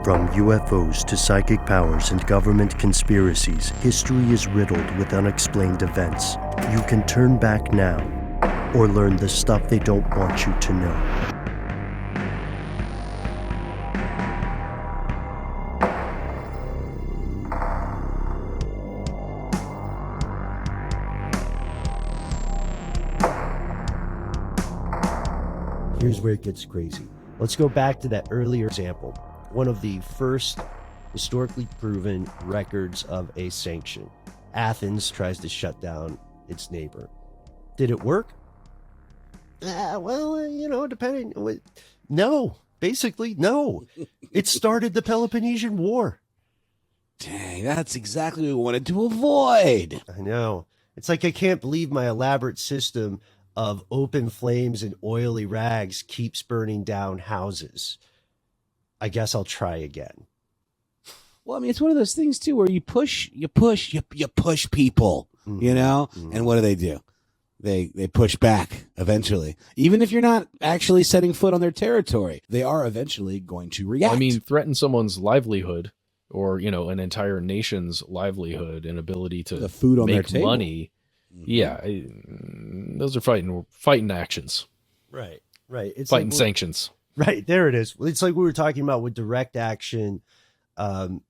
From UFOs to psychic powers and government conspiracies, history is riddled with unexplained events. You can turn back now or learn the stuff they don't want you to know. Here's where it gets crazy. Let's go back to that earlier example. One of the first historically proven records of a sanction. Athens tries to shut down its neighbor. Did it work? Depending. No, basically, no. It started the Peloponnesian War. Dang, that's exactly what we wanted to avoid. I know. It's like I can't believe my elaborate system of open flames and oily rags keeps burning down houses. I guess I'll try again. Well, I mean, it's one of those things too, where you push people, you know, and what do? They push back eventually. Even if you're not actually setting foot on their territory, they are eventually going to react. I mean, threaten someone's livelihood or, an entire nation's livelihood and ability to the food on make their table. money. Yeah, those are fighting actions. Right. It's fighting like sanctions. Right, there it is. It's like we were talking about with direct action, the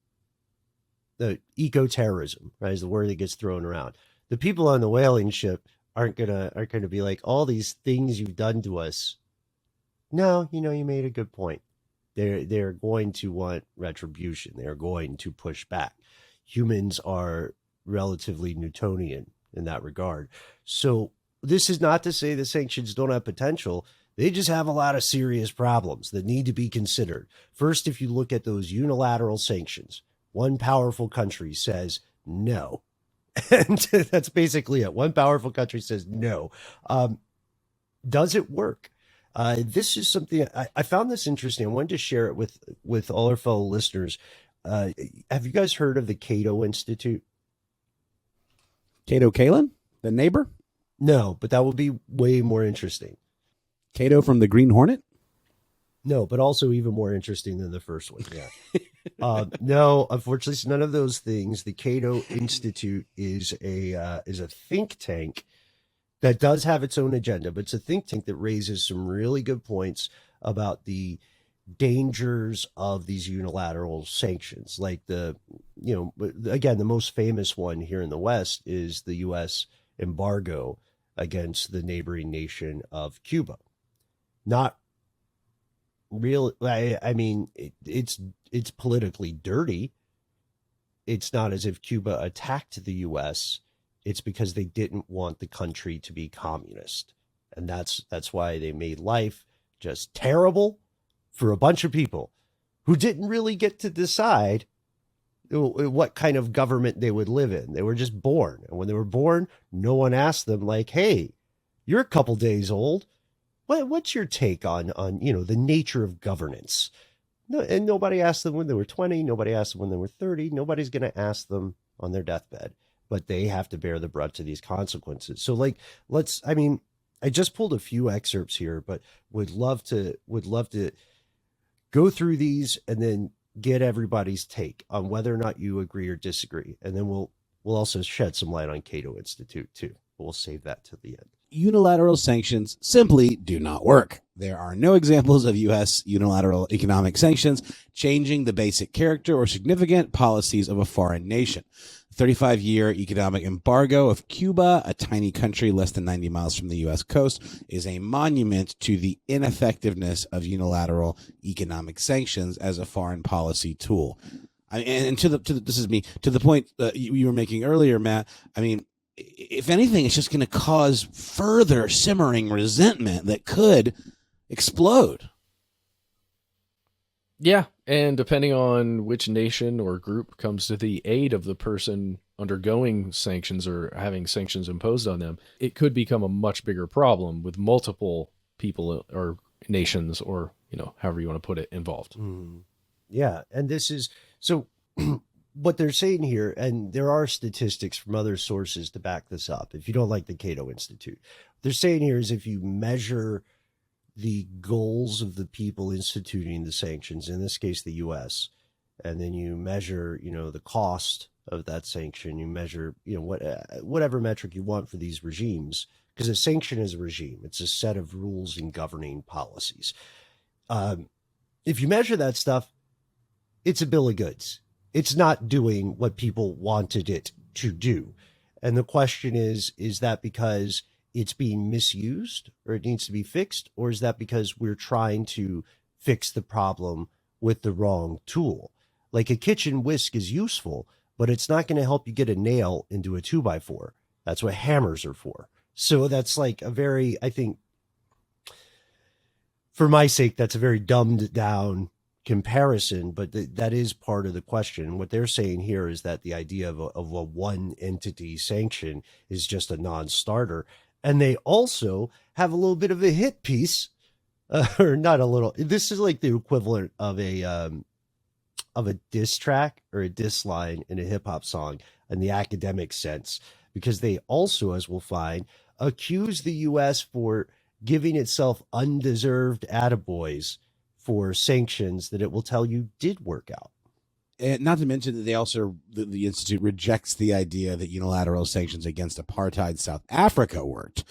eco-terrorism, right, is the word that gets thrown around. The people on the whaling ship aren't gonna be like, all these things you've done to us. No, you made a good point. They're going to want retribution. They're going to push back. Humans are relatively Newtonian in that regard. So this is not to say the sanctions don't have potential. They just have a lot of serious problems that need to be considered. First, if you look at those unilateral sanctions, one powerful country says no. And that's basically it. One powerful country says no. Does it work? This is something I found this interesting. I wanted to share it with all our fellow listeners. Have you guys heard of the Cato Institute? Cato Kalin, the neighbor? No, but that would be way more interesting. Cato from the Green Hornet? No, but also even more interesting than the first one. Yeah. No, unfortunately, it's none of those things. The Cato Institute is a think tank that does have its own agenda, but it's a think tank that raises some really good points about the dangers of these unilateral sanctions. Like again, the most famous one here in the West is the U.S. embargo against the neighboring nation of Cuba. Not real. I mean, it's politically dirty. It's not as if Cuba attacked the U.S. It's because they didn't want the country to be communist, and that's why they made life just terrible for a bunch of people who didn't really get to decide what kind of government they would live in. They were just born, and when they were born, no one asked them like, "Hey, you're a couple days old. What's your take on the nature of governance?" No, and nobody asked them when they were 20. Nobody asked them when they were 30. Nobody's going to ask them on their deathbed, but they have to bear the brunt of these consequences. So I just pulled a few excerpts here, but would love to go through these and then get everybody's take on whether or not you agree or disagree. And then we'll also shed some light on Cato Institute too. But we'll save that to the end. Unilateral sanctions simply do not work. There are no examples of U.S. unilateral economic sanctions changing the basic character or significant policies of a foreign nation. 35-year economic embargo of Cuba, a tiny country less than 90 miles from the U.S. coast, is a monument to the ineffectiveness of unilateral economic sanctions as a foreign policy tool. This is me, to the point you were making earlier, Matt. I mean, if anything, it's just going to cause further simmering resentment that could explode. Yeah, and depending on which nation or group comes to the aid of the person undergoing sanctions or having sanctions imposed on them, it could become a much bigger problem with multiple people or nations or, however you want to put it, involved. Yeah, and this is so what they're saying here, and there are statistics from other sources to back this up. If you don't like the Cato Institute, what they're saying here is if you measure the goals of the people instituting the sanctions, in this case, the U.S., and then you measure, the cost of that sanction. You measure, whatever metric you want for these regimes, because a sanction is a regime. It's a set of rules and governing policies. If you measure that stuff, it's a bill of goods. It's not doing what people wanted it to do. And the question is that because it's being misused or it needs to be fixed? Or is that because we're trying to fix the problem with the wrong tool? Like a kitchen whisk is useful, but it's not going to help you get a nail into a 2x4. That's what hammers are for. So that's like a very, I think, for my sake, that's a very dumbed down comparison, but that is part of the question. What they're saying here is that the idea of a one entity sanction is just a non-starter. And they also have a little bit of a hit piece, or not a little. This is like the equivalent of a diss track or a diss line in a hip hop song in the academic sense, because they also, as we'll find, accuse the U.S. for giving itself undeserved attaboys for sanctions that it will tell you did work out. And not to mention that they also, the Institute rejects the idea that unilateral sanctions against apartheid South Africa worked.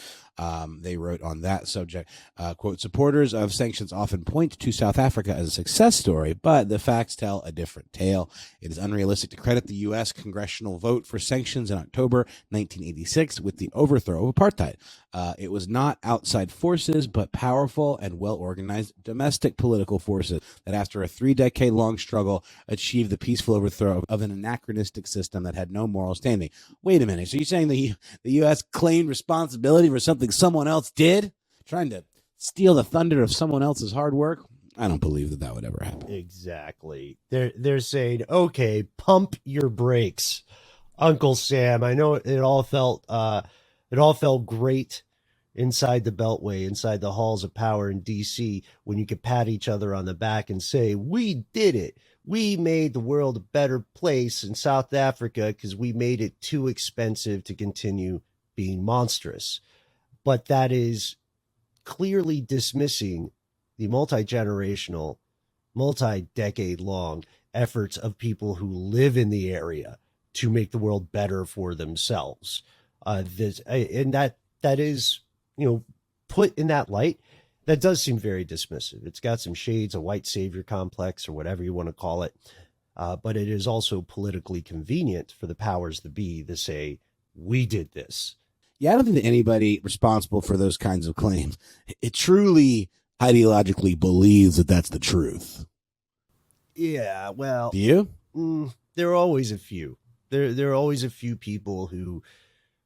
They wrote on that subject, quote, supporters of sanctions often point to South Africa as a success story, but the facts tell a different tale. It is unrealistic to credit the U.S. congressional vote for sanctions in October 1986 with the overthrow of apartheid. It was not outside forces, but powerful and well-organized domestic political forces that, after a 3-decade-long struggle, achieved the peaceful overthrow of an anachronistic system that had no moral standing. Wait a minute. So you're saying the U.S. claimed responsibility for something someone else did? Trying to steal the thunder of someone else's hard work? I don't believe that would ever happen. Exactly. They're saying, okay, pump your brakes, Uncle Sam. I know it all felt great inside the Beltway, inside the halls of power in D.C., when you could pat each other on the back and say, we did it. We made the world a better place in South Africa because we made it too expensive to continue being monstrous. But that is clearly dismissing the multi-generational, multi-decade-long efforts of people who live in the area to make the world better for themselves. And that is, put in that light, that does seem very dismissive. It's got some shades of white savior complex or whatever you want to call it. But it is also politically convenient for the powers that be to say, we did this. Yeah, I don't think that anybody responsible for those kinds of claims, it truly ideologically believes that that's the truth. Yeah, well, do you? There are always a few. There are always a few people who,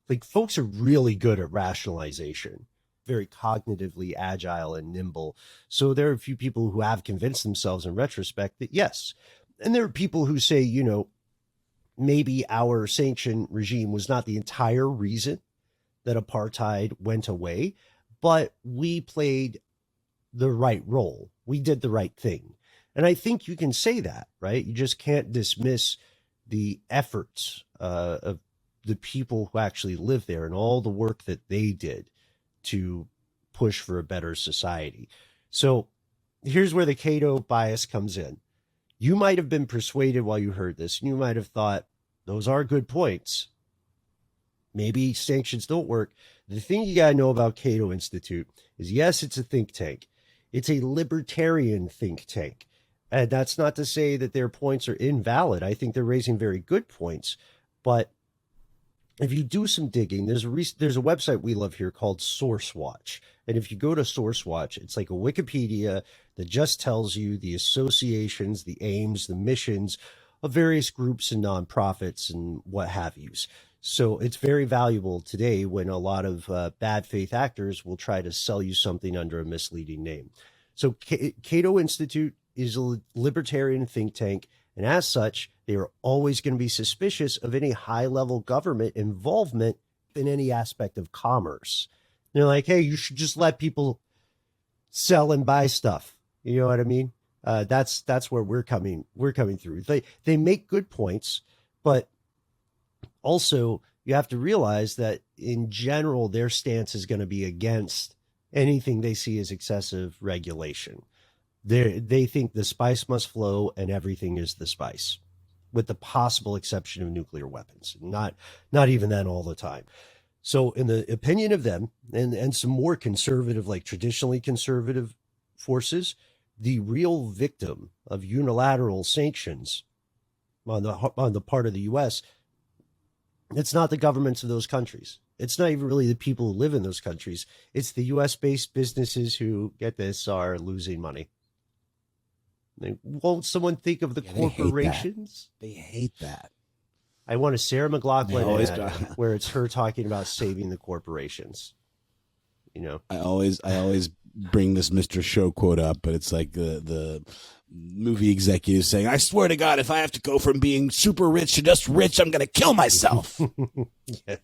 like, folks are really good at rationalization, very cognitively agile and nimble. So there are a few people who have convinced themselves in retrospect that yes. And there are people who say, maybe our sanction regime was not the entire reason that apartheid went away, but we played the right role. We did the right thing. And I think you can say that, right? You just can't dismiss the efforts of the people who actually live there and all the work that they did to push for a better society. So here's where the Cato bias comes in. You might have been persuaded while you heard this, and you might have thought, those are good points. Maybe sanctions don't work. The thing you got to know about Cato Institute is, yes, it's a think tank. It's a libertarian think tank. And that's not to say that their points are invalid. I think they're raising very good points. But if you do some digging, there's a website we love here called SourceWatch. And if you go to SourceWatch, it's like a Wikipedia that just tells you the associations, the aims, the missions of various groups and nonprofits and what have yous. So it's very valuable today when a lot of bad faith actors will try to sell you something under a misleading name. So Cato Institute is a libertarian think tank, and as such, they are always going to be suspicious of any high-level government involvement in any aspect of commerce. They're like, hey, you should just let people sell and buy stuff. You know what I mean? That's where we're coming through. They make good points, but also you have to realize that in general, their stance is going to be against anything they see as excessive regulation. They think the spice must flow and everything is the spice, with the possible exception of nuclear weapons. Not even then all the time. So in the opinion of them and some more conservative, like traditionally conservative forces, the real victim of unilateral sanctions on the part of the U.S., it's not the governments of those countries. It's not even really the people who live in those countries. It's the U.S.-based businesses who, get this, are losing money. Won't someone think of the corporations? They hate that. I want a Sarah McLachlan ad do. where it's her talking about saving the corporations. You know, I always bring this Mr. Show quote up, but it's like the movie executive saying, "I swear to God, if I have to go from being super rich to just rich, I'm going to kill myself." Yes.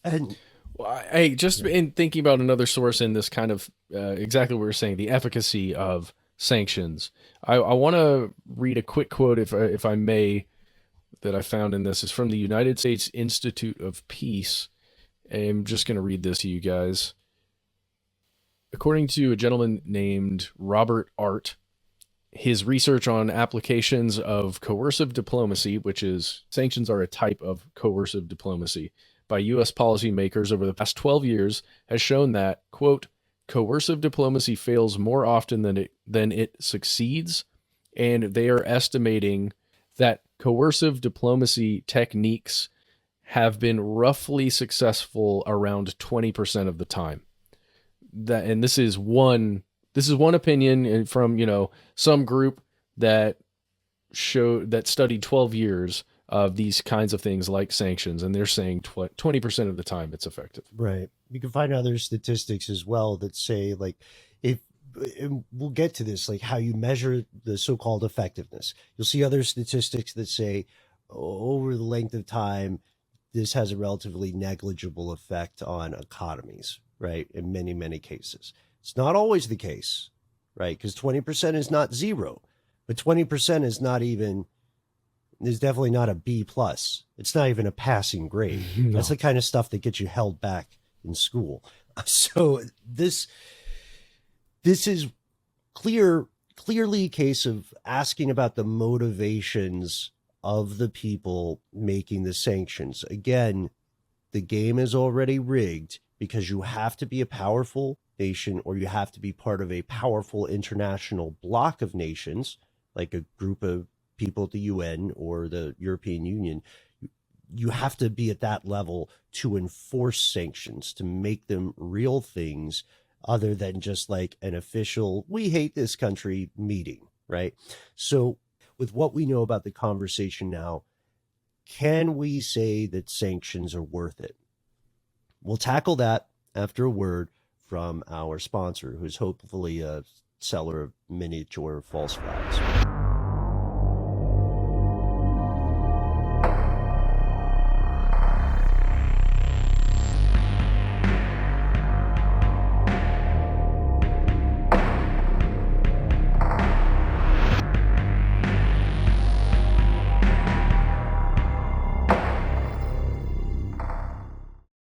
And well, hey, just in thinking about another source in this kind of exactly what we're saying, the efficacy of sanctions, I want to read a quick quote, if I may, that I found in this. Is from the United States Institute of Peace. I'm just going to read this to you guys. According to a gentleman named Robert Art, his research on applications of coercive diplomacy, which is sanctions are a type of coercive diplomacy, by U.S. policymakers over the past 12 years has shown that, quote, coercive diplomacy fails more often than it succeeds, and they are estimating that coercive diplomacy techniques have been roughly successful around 20% of the time. And this is one opinion from, some group that studied 12 years of these kinds of things like sanctions, and they're saying 20% of the time it's effective. right, you can find other statistics as well that say, like, if and we'll get to this, like how you measure the so-called effectiveness. You'll see other statistics that say over the length of time, this has a relatively negligible effect on economies, right? In many, many cases. It's not always the case, right? Because 20% is not zero, but 20% is definitely not a B plus. It's not even a passing grade. No. That's the kind of stuff that gets you held back in school. So this is clearly a case of asking about the motivations of the people making the sanctions. Again, the game is already rigged because you have to be a powerful nation or you have to be part of a powerful international bloc of nations, like a group of people at the UN or the European Union. You have to be at that level to enforce sanctions, to make them real things other than just like an official, we hate this country meeting, right? So with what we know about the conversation now, can we say that sanctions are worth it? We'll tackle that after a word from our sponsor, who's hopefully a seller of miniature false flags.